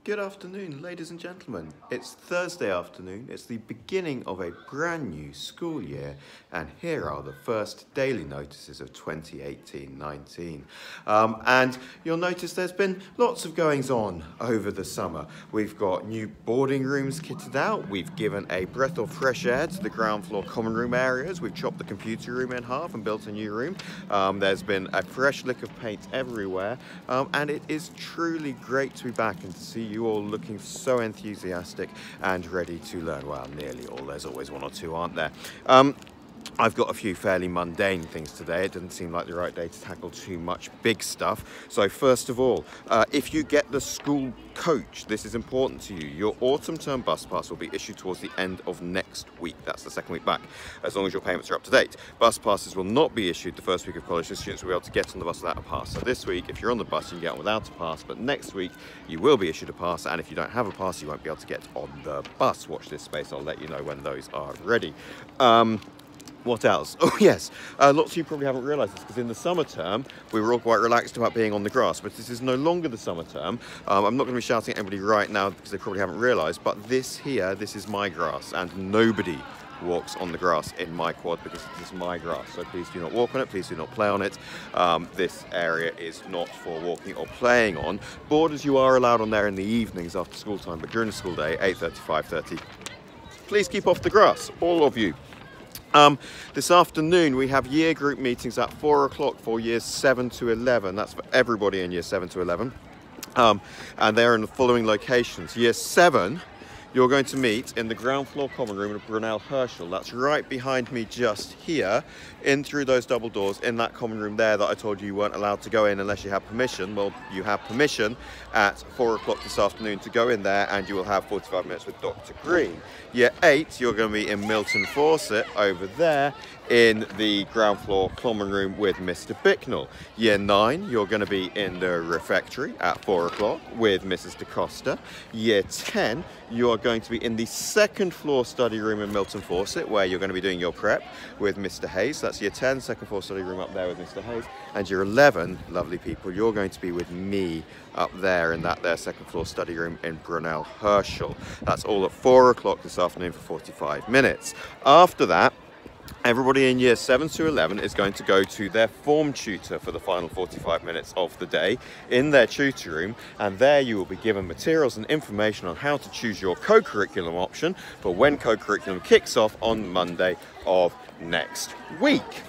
Good afternoon, ladies and gentlemen. It's Thursday afternoon. It's the beginning of a brand new school year, and here are the first daily notices of 2018-19. And you'll notice there's been lots of goings on over the summer. We've got new boarding rooms kitted out. We've given a breath of fresh air to the ground floor common room areas. We've chopped the computer room in half and built a new room. There's been a fresh lick of paint everywhere, and it is truly great to be back and to see you all looking so enthusiastic and ready to learn. Well, nearly all. There's always one or two, aren't there? I've got a few fairly mundane things today. It doesn't seem like the right day to tackle too much big stuff. So first of all, if you get the school coach, this is important to you. Your autumn term bus pass will be issued towards the end of next week. That's the second week back, as long as your payments are up to date. Bus passes will not be issued the first week of college, so students will be able to get on the bus without a pass. So this week, if you're on the bus, you can get on without a pass, but next week you will be issued a pass, and if you don't have a pass, you won't be able to get on the bus. Watch this space. I'll let you know when those are ready. What else? Oh yes, lots of you probably haven't realised this, because in the summer term we were all quite relaxed about being on the grass, but this is no longer the summer term. I'm not going to be shouting at anybody right now because they probably haven't realised, but this is my grass, and nobody walks on the grass in my quad because it is my grass. So please do not walk on it, please do not play on it. This area is not for walking or playing on. Borders you are allowed on there in the evenings after school time, but during the school day, 8:30, 5:30, please keep off the grass, all of you. This afternoon we have year group meetings at 4 o'clock for years 7 to 11. That's for everybody in year 7 to 11. And they're in the following locations. Year 7, you're going to meet in the ground floor common room at Brunel Herschel. That's right behind me just here, in through those double doors, in that common room there that I told you weren't allowed to go in unless you have permission. Well, you have permission at 4 o'clock this afternoon to go in there, and you will have 45 minutes with Dr. Green. Year 8, you're going to be in Milton Fawcett over there in the ground floor common room with Mr. Bicknell. Year 9, you're going to be in the refectory at 4 o'clock with Mrs. DeCosta. Year 10, you are going to be in the second floor study room in Milton Fawcett, where you're going to be doing your prep with Mr. Hayes. That's year 10, second floor study room up there with Mr. Hayes. And year 11, lovely people, you're going to be with me up there in that there second floor study room in Brunel Herschel. That's all at 4 o'clock this afternoon for 45 minutes. After that, everybody in year 7 to 11 is going to go to their form tutor for the final 45 minutes of the day in their tutor room, and there you will be given materials and information on how to choose your co-curriculum option for when co-curriculum kicks off on Monday of next week.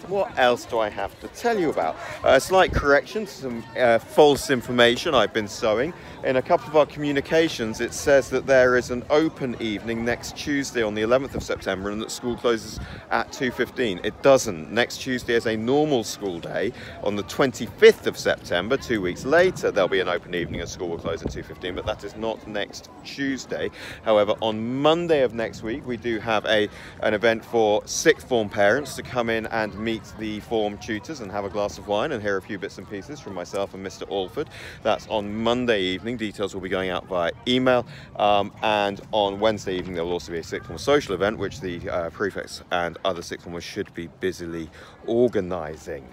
What else do I have to tell you about? A slight correction, some false information I've been sowing. In a couple of our communications, it says that there is an open evening next Tuesday on the 11th of September and that school closes at 2:15. It doesn't. Next Tuesday is a normal school day. On the 25th of September, 2 weeks later, there'll be an open evening and school will close at 2:15, but that is not next Tuesday. However, on Monday of next week, we do have an event for sixth form parents to come in and meet the form tutors and have a glass of wine and hear a few bits and pieces from myself and Mr. Alford. That's on Monday evening. Details will be going out via email, and on Wednesday evening there will also be a sixth form social event which the prefects and other sixth formers should be busily organising.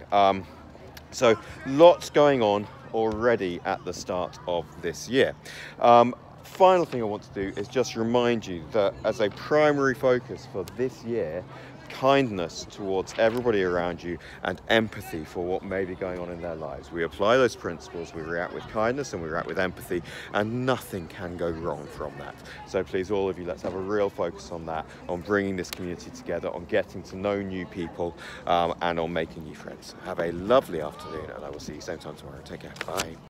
So lots going on already at the start of this year. Final thing I want to do is just remind you that as a primary focus for this year, kindness towards everybody around you and empathy for what may be going on in their lives. We apply those principles, we react with kindness and we react with empathy, and nothing can go wrong from that. So please, all of you, let's have a real focus on that, on bringing this community together, on getting to know new people, and on making new friends. Have a lovely afternoon, and I will see you same time tomorrow. Take care. Bye.